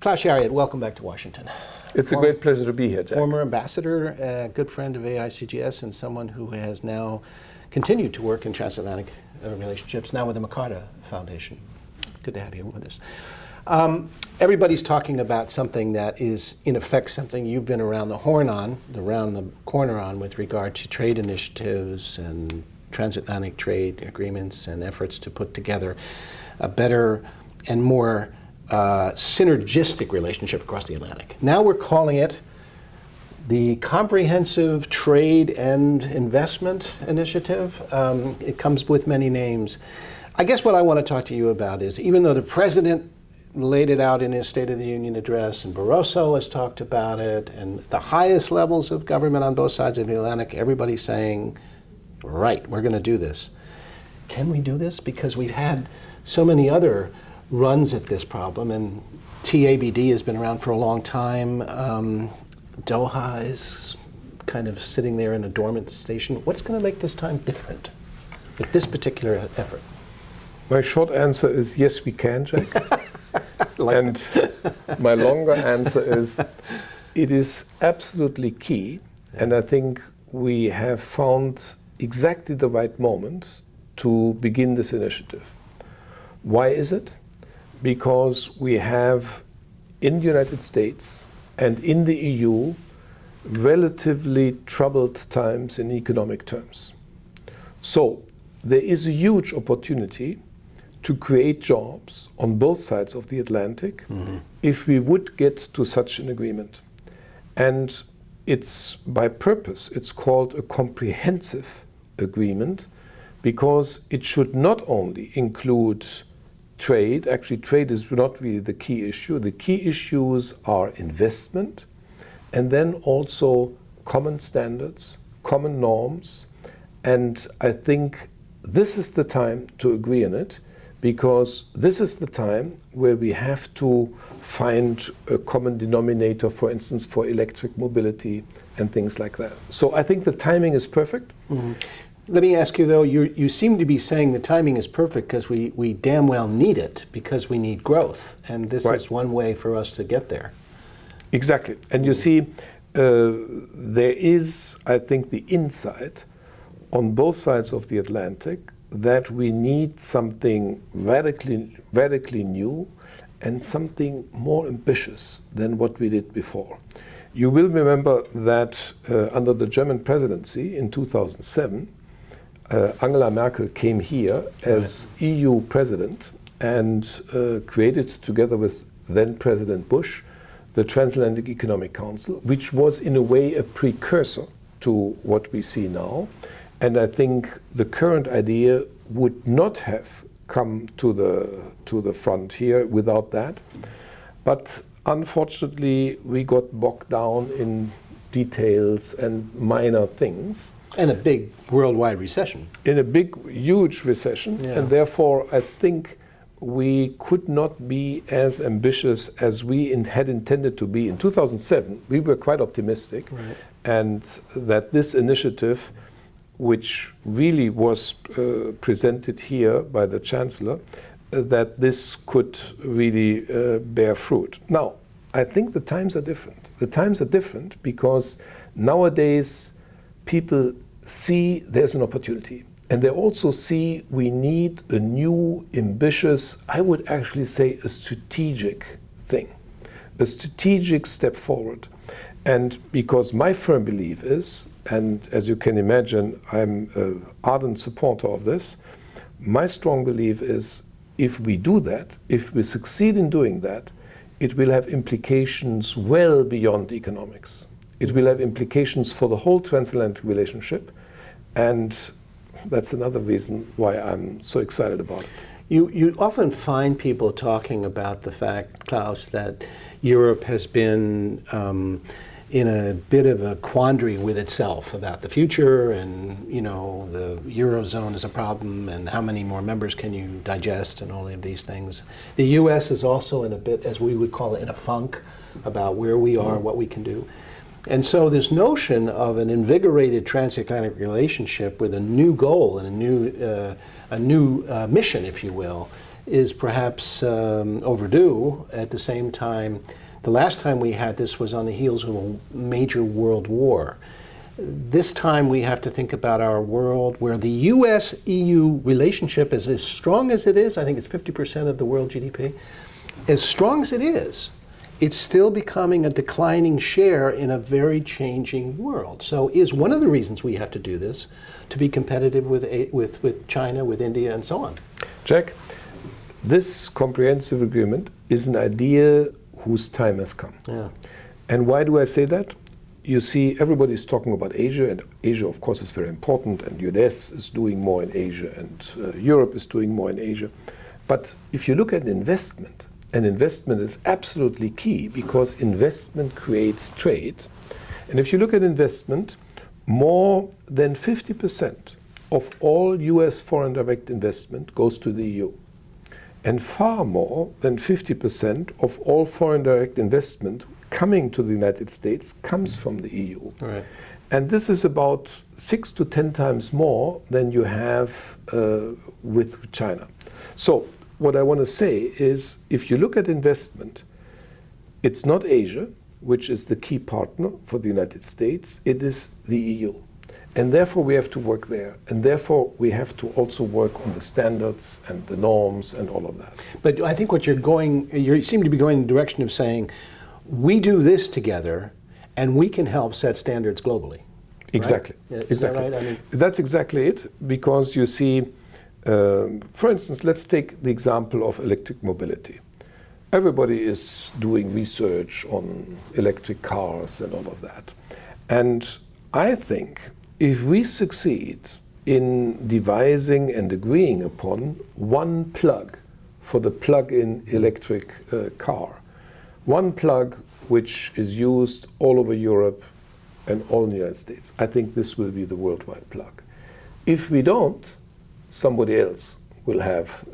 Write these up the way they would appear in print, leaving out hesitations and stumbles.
Klaus Scharioth, welcome back to Washington. It's a great pleasure to be here, Jack. Former ambassador, a good friend of AICGS, and someone who has now continued to work in transatlantic relationships, now with the McCarter Foundation. Good to have you with us. Everybody's talking about something that is, in effect, something you've been around the corner on with regard to trade initiatives and transatlantic trade agreements and efforts to put together a better and more synergistic relationship across the Atlantic. Now we're calling it the Comprehensive Trade and Investment Initiative. It comes with many names. I guess what I want to talk to you about is, even though the President laid it out in his State of the Union address, and Barroso has talked about it, and the highest levels of government on both sides of the Atlantic, everybody's saying, right, we're going to do this. Can we do this? Because we've had so many other runs at this problem, and TABD has been around for a long time. Doha is kind of sitting there in a dormant station. What's going to make this time different with this particular effort? My short answer is yes, we can, Jack. And my longer answer is it is absolutely key, and I think we have found exactly the right moment to begin this initiative. Why is it? Because we have in the United States and in the EU relatively troubled times in economic terms. So there is a huge opportunity to create jobs on both sides of the Atlantic if we would get to such an agreement. And it's by purpose, it's called a comprehensive agreement, because it should not only include trade. Actually, trade is not really the key issue. The key issues are investment, and then also common standards, common norms. And I think this is the time to agree on it, because this is the time where we have to find a common denominator, for instance, for electric mobility and things like that. So I think the timing is perfect. Let me ask you, though, you seem to be saying the timing is perfect because we damn well need it, because we need growth, and this is one way for us to get there. Exactly. And you see, there is, I think, the insight on both sides of the Atlantic that we need something radically new and something more ambitious than what we did before. You will remember that under the German presidency in 2007, Angela Merkel came here as EU president and created, together with then President Bush, the Transatlantic Economic Council, which was in a way a precursor to what we see now. And I think the current idea would not have come to the front here without that. But unfortunately, we got bogged down in details and minor things. And a big worldwide recession. In a big, huge recession. Yeah. And therefore, I think we could not be as ambitious as we had intended to be. In 2007, we were quite optimistic, and that this initiative, which really was presented here by the Chancellor, that this could really bear fruit. Now, I think the times are different. The times are different because nowadays people see there's an opportunity. And they also see we need a new, ambitious, I would actually say a strategic thing, a strategic step forward. And because my firm belief is, and as you can imagine, I'm an ardent supporter of this, my strong belief is if we do that, if we succeed in doing that, it will have implications well beyond economics. It will have implications for the whole transatlantic relationship, and that's another reason why I'm so excited about it. You often find people talking about the fact, Klaus, that Europe has been in a bit of a quandary with itself about the future, and the Eurozone is a problem, and how many more members can you digest, and all of these things. The U.S. is also in a bit, as we would call it, in a funk about where we are, what we can do. And so this notion of an invigorated transatlantic relationship with a new goal and a new mission, if you will, is perhaps overdue. At the same time, the last time we had this was on the heels of a major world war. This time we have to think about our world where the US-EU relationship is as strong as it is. I think it's 50% of the world GDP. As strong as it is, it's still becoming a declining share in a very changing world. So is one of the reasons we have to do this to be competitive with China, with India, and so on. Jack, this comprehensive agreement is an idea whose time has come. Yeah. And why do I say that? You see, everybody's talking about Asia, and Asia, of course, is very important, and US is doing more in Asia, and Europe is doing more in Asia. But if you look at investment, and investment is absolutely key because investment creates trade. And if you look at investment, more than 50% of all US foreign direct investment goes to the EU. And far more than 50% of all foreign direct investment coming to the United States comes from the EU. Right. And this is about 6 to 10 times more than you have with China. So what I want to say is, if you look at investment, it's not Asia, which is the key partner for the United States, it is the EU. And therefore we have to work there. And therefore we have to also work on the standards and the norms and all of that. But I think what you seem to be going in the direction of saying, we do this together and we can help set standards globally. Exactly. Right? Exactly. That right? I mean, that's exactly it, because you see, for instance, let's take the example of electric mobility. Everybody is doing research on electric cars and all of that. And I think if we succeed in devising and agreeing upon one plug for the plug-in electric car, one plug which is used all over Europe and all in the United States, I think this will be the worldwide plug. If we don't, somebody else will have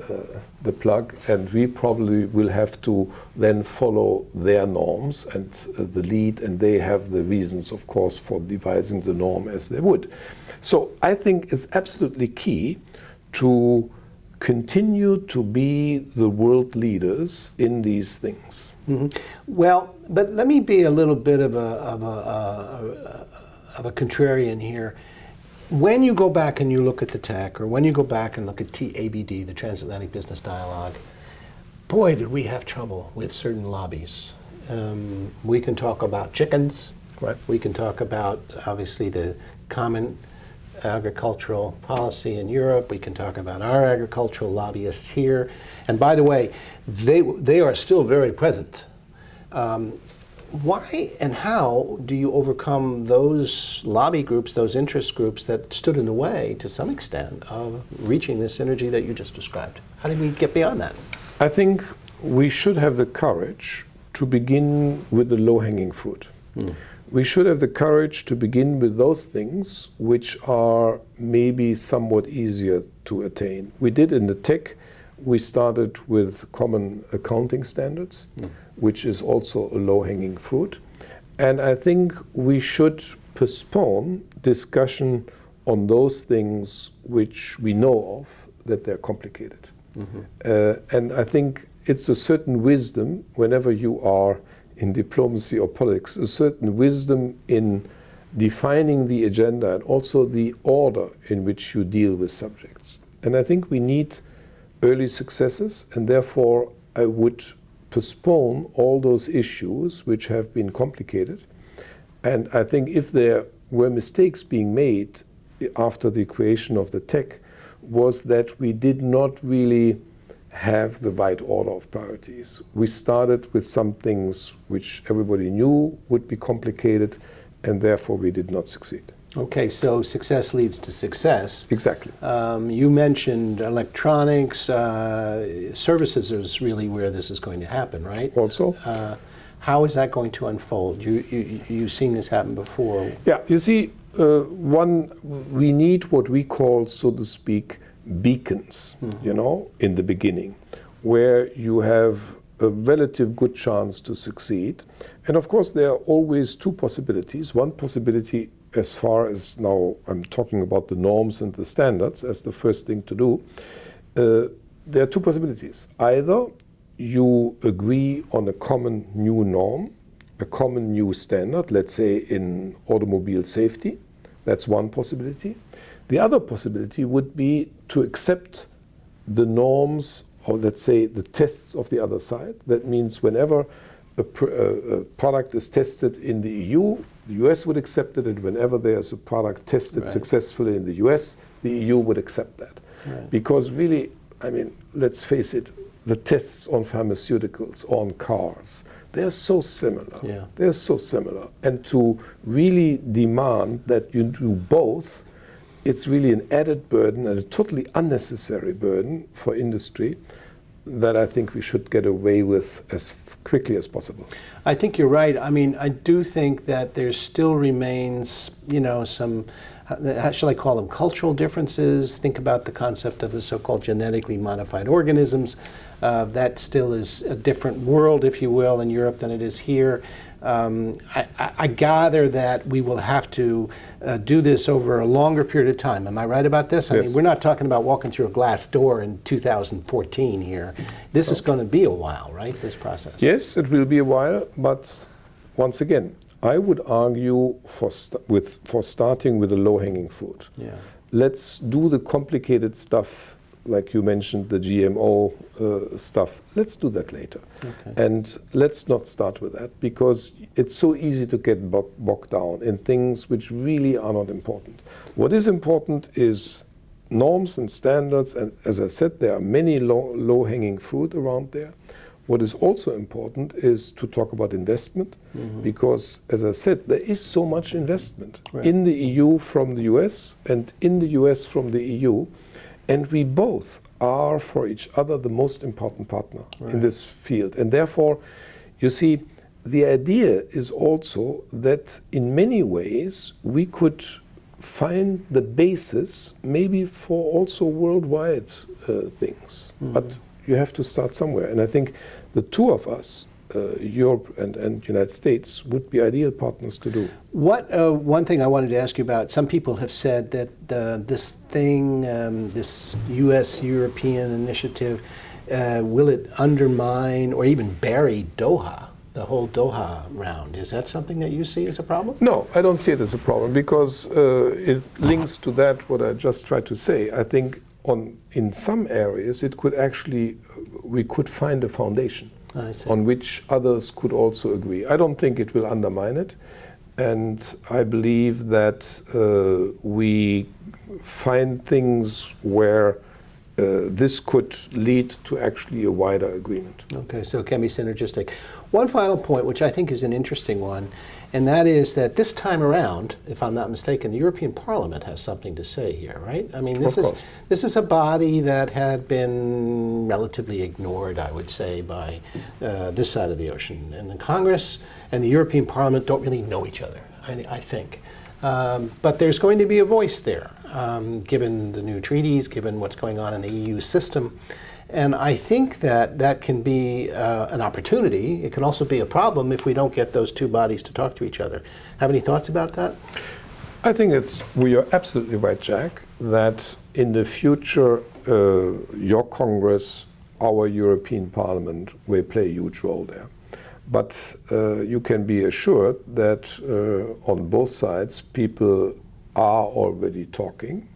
the plug, and we probably will have to then follow their norms and the lead, and they have the reasons, of course, for devising the norm as they would. So I think it's absolutely key to continue to be the world leaders in these things. Mm-hmm. Well, but let me be a little bit of a contrarian here. When you go back and you look at the TEC, or when you go back and look at TABD, the Transatlantic Business Dialogue, boy, did we have trouble with certain lobbies. We can talk about chickens. Right. We can talk about, obviously, the common agricultural policy in Europe. We can talk about our agricultural lobbyists here. And by the way, they are still very present. Why and how do you overcome those lobby groups, those interest groups that stood in the way, to some extent, of reaching this synergy that you just described? How did we get beyond that? I think we should have the courage to begin with the low-hanging fruit. We should have the courage to begin with those things which are maybe somewhat easier to attain. We did in the TEC. We started with common accounting standards, which is also a low-hanging fruit. And I think we should postpone discussion on those things which we know of, that they're complicated. And I think it's a certain wisdom, whenever you are in diplomacy or politics, a certain wisdom in defining the agenda and also the order in which you deal with subjects. And I think we need early successes, and therefore I would postpone all those issues which have been complicated. And I think if there were mistakes being made after the creation of the TEC, was that we did not really have the right order of priorities. We started with some things which everybody knew would be complicated, and therefore we did not succeed. Okay, so success leads to success. Exactly. You mentioned electronics. Services is really where this is going to happen, right? Also. How is that going to unfold? You've seen this happen before. Yeah, you see, we need what we call, so to speak, beacons, you know, in the beginning, where you have a relative good chance to succeed. And of course, there are always two possibilities. One possibility, as far as now I'm talking about the norms and the standards as the first thing to do, there are two possibilities. Either you agree on a common new norm, a common new standard, let's say in automobile safety. That's one possibility. The other possibility would be to accept the norms, or let's say the tests of the other side. That means whenever a product is tested in the EU, the US would accept it, and whenever there's a product tested successfully in the US, the EU would accept that. Right. Because really, I mean, let's face it, the tests on pharmaceuticals, on cars, they're so similar. Yeah. They're so similar. And to really demand that you do both, it's really an added burden and a totally unnecessary burden for industry that I think we should get away with as quickly as possible. I think you're right. I mean, I do think that there still remains, you know, some, how shall I call them, cultural differences. Think about the concept of the so-called genetically modified organisms. That still is a different world, if you will, in Europe than it is here. I gather that we will have to do this over a longer period of time. Am I right about this? I mean, we're not talking about walking through a glass door in 2014 here. This is going to be a while, right, this process? Yes, it will be a while, but once again, I would argue for starting with the low-hanging fruit. Yeah. Let's do the complicated stuff, like you mentioned, the GMO stuff. Let's do that later. Okay. And let's not start with that, because it's so easy to get bogged down in things which really are not important. What is important is norms and standards, and as I said, there are many low-hanging fruit around there. What is also important is to talk about investment, because, as I said, there is so much investment in the EU from the US and in the US from the EU, and we both are for each other the most important partner in this field. And therefore, you see, the idea is also that in many ways we could find the basis maybe for also worldwide things. But you have to start somewhere. And I think the two of us, Europe and United States, would be ideal partners to do. What one thing I wanted to ask you about, some people have said that this thing, this US-European initiative, will it undermine or even bury Doha, the whole Doha round? Is that something that you see as a problem? No, I don't see it as a problem, because it links to that what I just tried to say. I think in some areas it could actually, we could find a foundation on which others could also agree. I don't think it will undermine it, and I believe that we find things where this could lead to actually a wider agreement. Okay, so it can be synergistic. One final point, which I think is an interesting one, and that is that this time around, if I'm not mistaken, the European Parliament has something to say here, right? I mean, this is a body that had been relatively ignored, I would say, by this side of the ocean. And the Congress and the European Parliament don't really know each other, I think. But there's going to be a voice there, given the new treaties, given what's going on in the EU system. And I think that that can be an opportunity. It can also be a problem if we don't get those two bodies to talk to each other. Have any thoughts about that? I think we are absolutely right, Jack, that in the future, your Congress, our European Parliament will play a huge role there. But you can be assured that on both sides, people are already talking,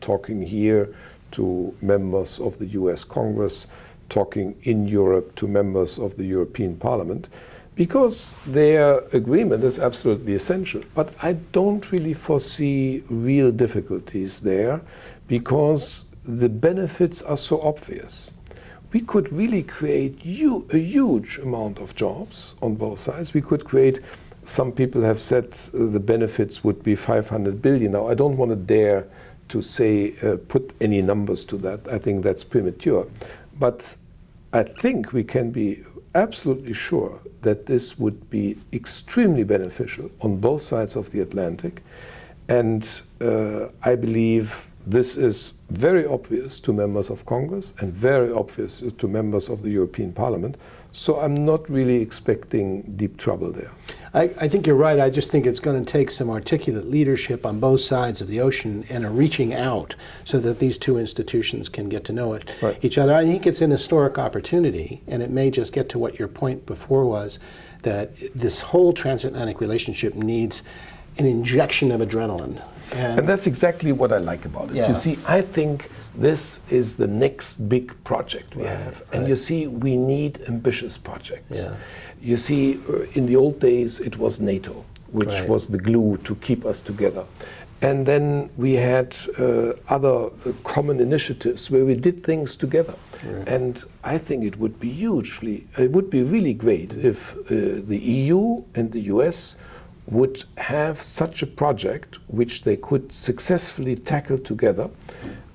talking here to members of the US Congress, talking in Europe to members of the European Parliament, because their agreement is absolutely essential. But I don't really foresee real difficulties there, because the benefits are so obvious. We could really create a huge amount of jobs on both sides. We could create, some people have said the benefits would be 500 billion. Now, I don't want to dare to say, put any numbers to that. I think that's premature. But I think we can be absolutely sure that this would be extremely beneficial on both sides of the Atlantic. And I believe this is very obvious to members of Congress and very obvious to members of the European Parliament. So I'm not really expecting deep trouble there. I think you're right. I just think it's going to take some articulate leadership on both sides of the ocean and a reaching out so that these two institutions can get to know each other. I think it's an historic opportunity, and it may just get to what your point before was, that this whole transatlantic relationship needs an injection of adrenaline. And that's exactly what I like about it. Yeah. You see, I think this is the next big project we have. And you see, we need ambitious projects. Yeah. You see, in the old days, it was NATO, which was the glue to keep us together. And then we had other common initiatives where we did things together. And I think it would be really great if the EU and the US would have such a project which they could successfully tackle together.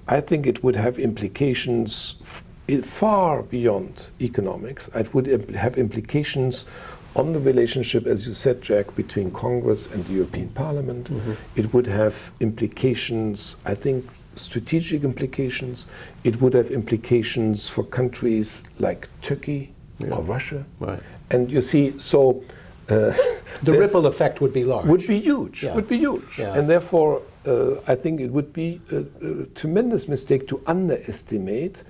I think it would have implications far beyond economics. It would have implications on the relationship, as you said, Jack, between Congress and the European Parliament. It would have implications, I think, strategic implications. It would have implications for countries like Turkey or Russia. And you see, so the ripple effect would be large. Would be huge. Yeah. Would be huge. Yeah. And therefore, I think it would be a tremendous mistake to underestimate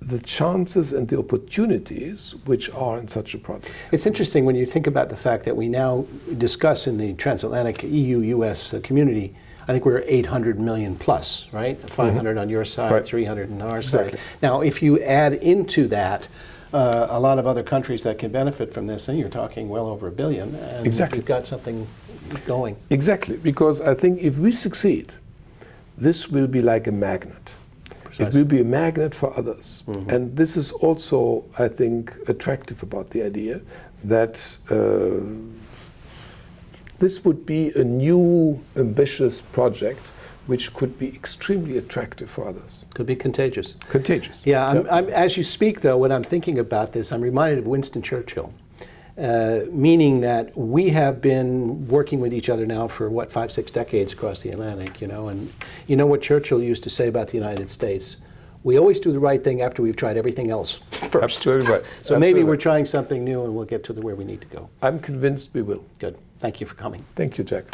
the chances and the opportunities which are in such a project. It's interesting when you think about the fact that we now discuss in the transatlantic EU-US community, I think we're 800 million plus, right? 500 on your side, 300 on our side. Now, if you add into that a lot of other countries that can benefit from this, then you're talking well over 1 billion, and we've got something going. Exactly, because I think if we succeed, this will be like a magnet. It will be a magnet for others. And this is also, I think, attractive about the idea that this would be a new, ambitious project which could be extremely attractive for others. Could be contagious. Contagious. Yeah, I'm, as you speak, though, when I'm thinking about this, I'm reminded of Winston Churchill, meaning that we have been working with each other now for, 5-6 decades across the Atlantic, and you know what Churchill used to say about the United States? We always do the right thing after we've tried everything else first. Absolutely right. So maybe we're trying something new and we'll get to where we need to go. I'm convinced we will. Good. Thank you for coming. Thank you, Jack.